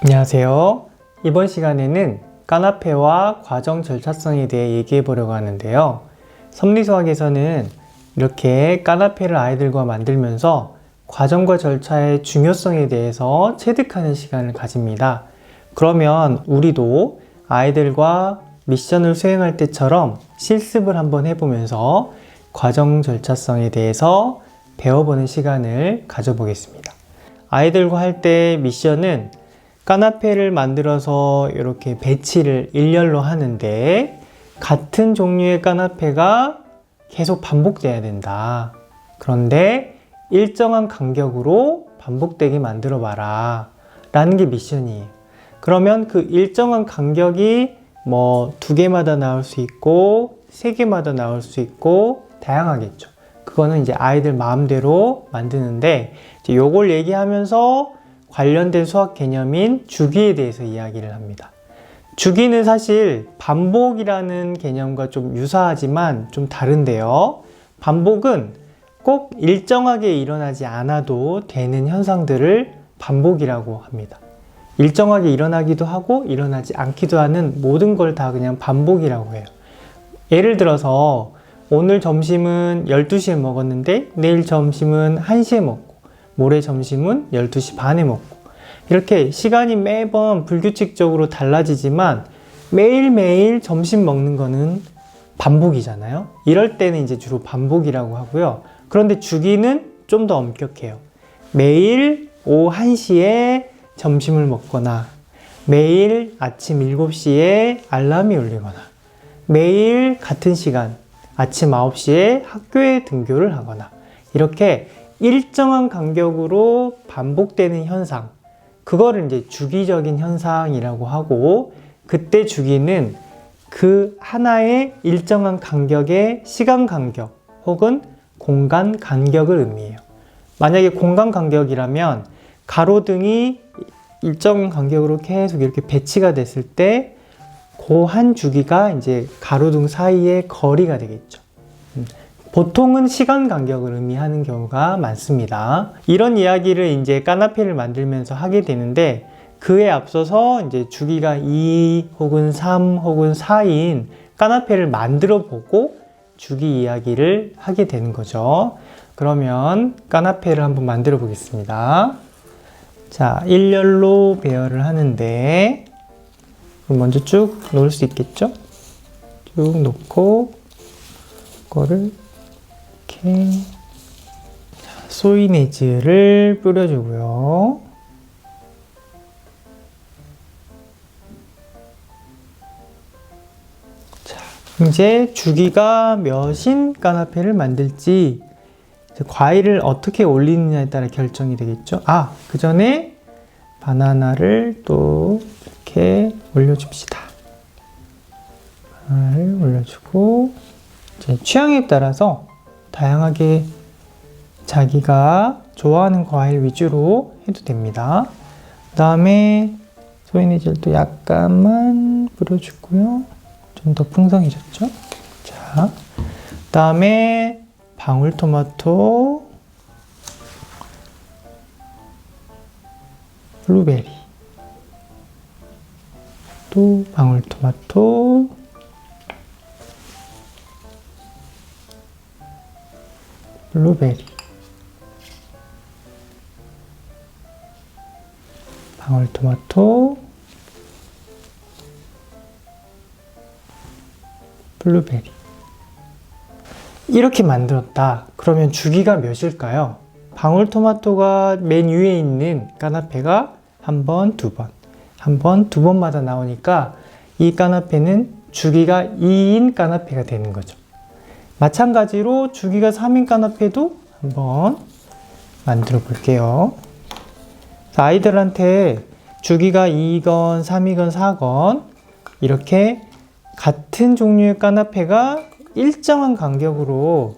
안녕하세요. 이번 시간에는 까나페와 과정 절차성에 대해 얘기해 보려고 하는데요. 섭리수학에서는 이렇게 까나페를 아이들과 만들면서 과정과 절차의 중요성에 대해서 체득하는 시간을 가집니다. 그러면 우리도 아이들과 미션을 수행할 때처럼 실습을 한번 해보면서 과정 절차성에 대해서 배워보는 시간을 가져보겠습니다. 아이들과 할 때 미션은 까나페를 만들어서 이렇게 배치를 일렬로 하는데 같은 종류의 까나페가 계속 반복돼야 된다. 그런데 일정한 간격으로 반복되게 만들어 봐라 라는 게 미션이에요. 그러면 그 일정한 간격이 뭐 2개마다 나올 수 있고 3개마다 나올 수 있고 다양하겠죠. 그거는 이제 아이들 마음대로 만드는데 이제 요걸 얘기하면서 관련된 수학 개념인 주기에 대해서 이야기를 합니다. 주기는 사실 반복이라는 개념과 좀 유사하지만 좀 다른데요. 반복은 꼭 일정하게 일어나지 않아도 되는 현상들을 반복이라고 합니다. 일정하게 일어나기도 하고 일어나지 않기도 하는 모든 걸 다 그냥 반복이라고 해요. 예를 들어서 오늘 점심은 12시에 먹었는데 내일 점심은 1시에 먹고 모레 점심은 12시 반에 먹고 이렇게 시간이 매번 불규칙적으로 달라지지만 매일매일 점심 먹는 거는 반복이잖아요. 이럴 때는 이제 주로 반복이라고 하고요. 그런데 주기는 좀 더 엄격해요. 매일 오후 1시에 점심을 먹거나 매일 아침 7시에 알람이 울리거나 매일 같은 시간 아침 9시에 학교에 등교를 하거나 이렇게 일정한 간격으로 반복되는 현상, 그거를 이제 주기적인 현상이라고 하고, 그때 주기는 그 하나의 일정한 간격의 시간 간격 혹은 공간 간격을 의미해요. 만약에 공간 간격이라면 가로등이 일정 간격으로 계속 이렇게 배치가 됐을 때 그 한 주기가 이제 가로등 사이의 거리가 되겠죠. 보통은 시간 간격을 의미하는 경우가 많습니다. 이런 이야기를 이제 까나페를 만들면서 하게 되는데 그에 앞서서 이제 주기가 2 혹은 3 혹은 4인 까나페를 만들어 보고 주기 이야기를 하게 되는 거죠. 그러면 까나페를 한번 만들어 보겠습니다. 자, 일렬로 배열을 하는데 먼저 쭉 놓을 수 있겠죠? 쭉 놓고 그거를 이렇게 소이네즈를 뿌려주고요. 자, 이제 주기가 몇인 까나페를 만들지 과일을 어떻게 올리느냐에 따라 결정이 되겠죠. 그 전에 바나나를 또 이렇게 올려줍시다. 바나나를 올려주고 제 취향에 따라서 다양하게 자기가 좋아하는 과일 위주로 해도 됩니다. 그 다음에 소이네즈도 약간만 뿌려주고요. 좀 더 풍성해졌죠? 자, 그 다음에 방울토마토, 블루베리, 또 방울토마토, 블루베리, 방울토마토, 블루베리. 이렇게 만들었다. 그러면 주기가 몇일까요? 방울토마토가 맨 위에 있는 까나페가 한 번, 두 번, 한 번, 두 번마다 나오니까 이 까나페는 주기가 2인 까나페가 되는 거죠. 마찬가지로 주기가 3인 까나페도 한번 만들어 볼게요. 아이들한테 주기가 2건, 3이건, 4건 이렇게 같은 종류의 까나페가 일정한 간격으로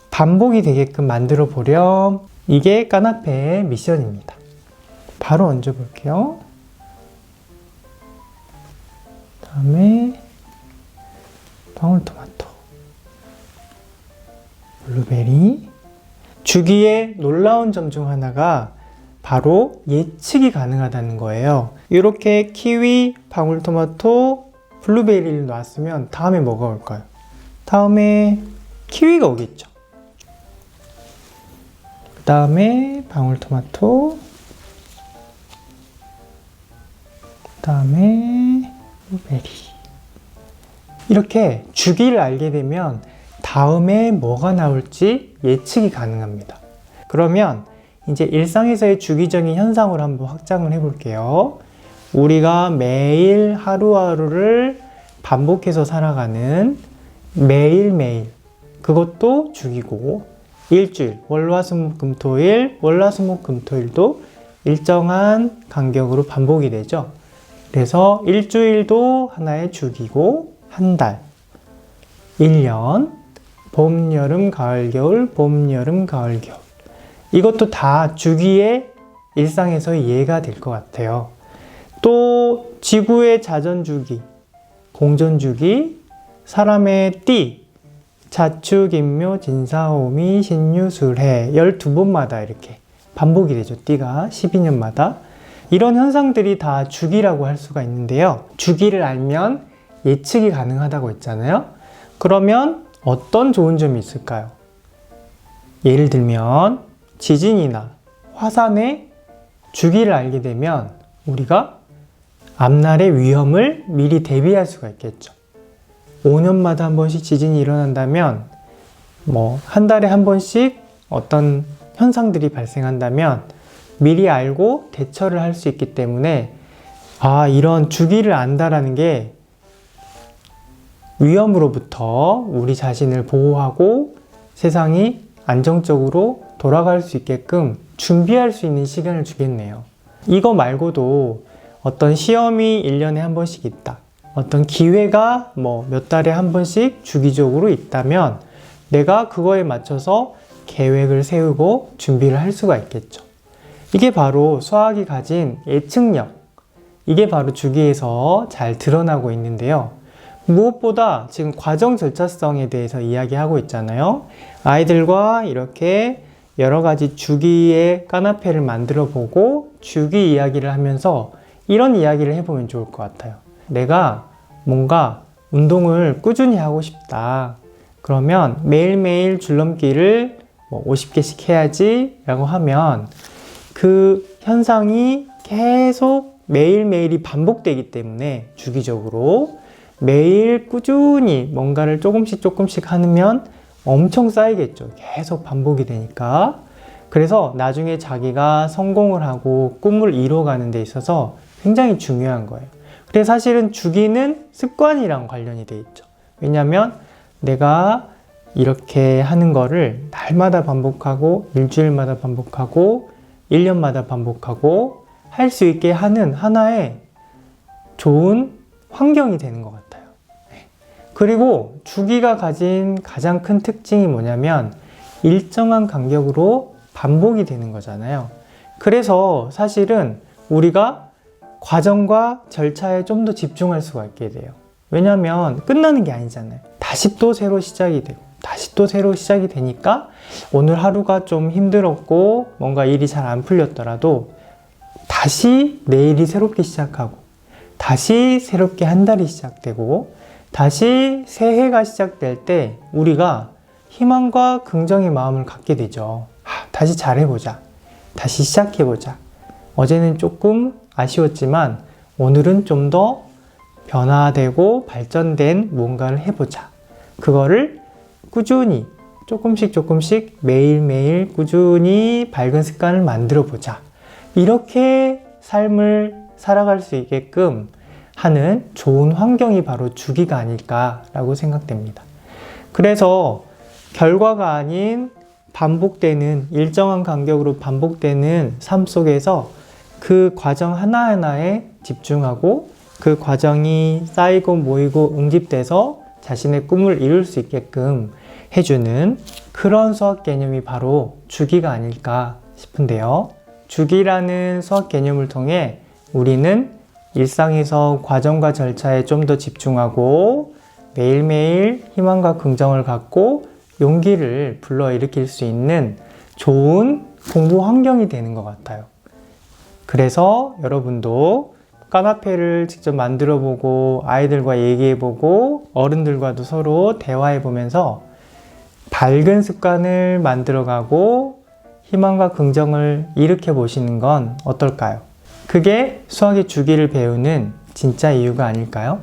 반복이 되게끔 만들어 보렴. 이게 까나페의 미션입니다. 바로 얹어 볼게요. 다음에 방울토마토, 블루베리. 주기의 놀라운 점 중 하나가 바로 예측이 가능하다는 거예요. 이렇게 키위, 방울토마토, 블루베리를 놨으면 다음에 뭐가 올까요? 다음에 키위가 오겠죠. 그 다음에 방울토마토, 그 다음에 베리. 이렇게 주기를 알게 되면 다음에 뭐가 나올지 예측이 가능합니다. 그러면 이제 일상에서의 주기적인 현상으로 한번 확장을 해볼게요. 우리가 매일 하루하루를 반복해서 살아가는 매일매일, 그것도 주기고, 일주일, 월화수목금토일, 월화수목금토일도 일정한 간격으로 반복이 되죠. 그래서 일주일도 하나의 주기고, 한 달, 1년, 봄, 여름, 가을, 겨울, 봄, 여름, 가을, 겨울. 이것도 다 주기의 일상에서의 예가 될 것 같아요. 또 지구의 자전주기, 공전주기, 사람의 띠, 자축, 인묘, 진사오미, 신유, 술해 12번마다 이렇게 반복이 되죠. 띠가 12년마다. 이런 현상들이 다 주기라고 할 수가 있는데요. 주기를 알면 예측이 가능하다고 했잖아요. 그러면 어떤 좋은 점이 있을까요? 예를 들면 지진이나 화산의 주기를 알게 되면 우리가 앞날의 위험을 미리 대비할 수가 있겠죠. 5년마다 한 번씩 지진이 일어난다면 한 달에 한 번씩 어떤 현상들이 발생한다면 미리 알고 대처를 할 수 있기 때문에 이런 주기를 안다라는 게 위험으로부터 우리 자신을 보호하고 세상이 안정적으로 돌아갈 수 있게끔 준비할 수 있는 시간을 주겠네요. 이거 말고도 어떤 시험이 1년에 한 번씩 있다. 어떤 기회가 몇 달에 한 번씩 주기적으로 있다면 내가 그거에 맞춰서 계획을 세우고 준비를 할 수가 있겠죠. 이게 바로 수학이 가진 예측력. 이게 바로 주기에서 잘 드러나고 있는데요. 무엇보다 지금 과정 절차성에 대해서 이야기하고 있잖아요. 아이들과 이렇게 여러 가지 주기의 까나페를 만들어 보고 주기 이야기를 하면서 이런 이야기를 해보면 좋을 것 같아요. 내가 뭔가 운동을 꾸준히 하고 싶다. 그러면 매일매일 줄넘기를 50개씩 해야지 라고 하면 그 현상이 계속 매일매일이 반복되기 때문에 주기적으로 매일 꾸준히 뭔가를 조금씩 하면 엄청 쌓이겠죠. 계속 반복이 되니까. 그래서 나중에 자기가 성공을 하고 꿈을 이뤄가는 데 있어서 굉장히 중요한 거예요. 그래서 사실은 주기는 습관이랑 관련이 돼 있죠. 왜냐하면 내가 이렇게 하는 거를 날마다 반복하고 일주일마다 반복하고 1년마다 반복하고 할 수 있게 하는 하나의 좋은 환경이 되는 것 같아요. 그리고 주기가 가진 가장 큰 특징이 뭐냐면 일정한 간격으로 반복이 되는 거잖아요. 그래서 사실은 우리가 과정과 절차에 좀 더 집중할 수가 있게 돼요. 왜냐하면 끝나는 게 아니잖아요. 다시 또 새로 시작이 되고 다시 또 새로 시작이 되니까 오늘 하루가 좀 힘들었고 뭔가 일이 잘 안 풀렸더라도 다시 내일이 새롭게 시작하고 다시 새롭게 한 달이 시작되고 다시 새해가 시작될 때 우리가 희망과 긍정의 마음을 갖게 되죠. 다시 잘해보자. 다시 시작해보자. 어제는 조금 아쉬웠지만 오늘은 좀 더 변화되고 발전된 뭔가를 해보자. 그거를 꾸준히 조금씩 매일매일 꾸준히 밝은 습관을 만들어 보자. 이렇게 삶을 살아갈 수 있게끔 하는 좋은 환경이 바로 주기가 아닐까라고 생각됩니다. 그래서 결과가 아닌 반복되는 일정한 간격으로 반복되는 삶 속에서 그 과정 하나하나에 집중하고 그 과정이 쌓이고 모이고 응집돼서 자신의 꿈을 이룰 수 있게끔 해주는 그런 수학 개념이 바로 주기가 아닐까 싶은데요. 주기라는 수학 개념을 통해 우리는 일상에서 과정과 절차에 좀 더 집중하고 매일매일 희망과 긍정을 갖고 용기를 불러일으킬 수 있는 좋은 공부 환경이 되는 것 같아요. 그래서 여러분도 까나페를 직접 만들어 보고 아이들과 얘기해 보고 어른들과도 서로 대화해 보면서 밝은 습관을 만들어 가고 희망과 긍정을 일으켜 보시는 건 어떨까요? 그게 수학의 주기를 배우는 진짜 이유가 아닐까요?